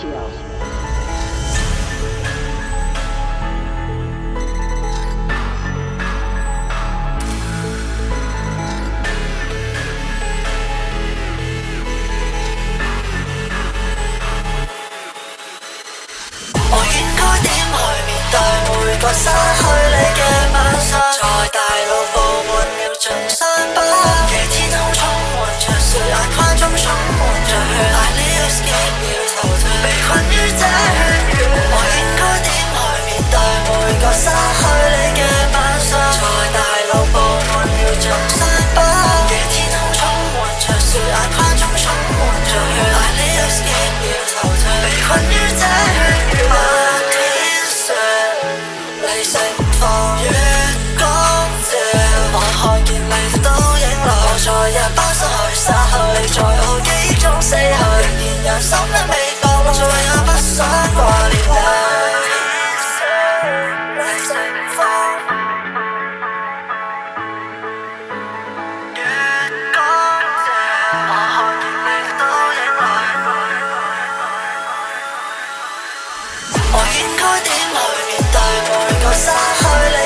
我應該點去面對每個失去你嘅晚上？在大腦布滿了盡傷疤，夜天空充滿着雪，眼眶中充滿着血。I need escape，要逃脫，被困於這血緣。我應該點去面對每個失去你嘅晚上？在大腦布滿了盡傷疤，夜天空充滿着雪，眼眶中充滿着血。I need escape，要逃脫，被困於這血緣。你盛放月光照，我看見你的倒影來，我在日班失去失去，你在我記憶中死去，仍然有心的未覺落，再也不想掛念你。你盛放月光照，我看見你的倒影來，我應該點去面對每個失去你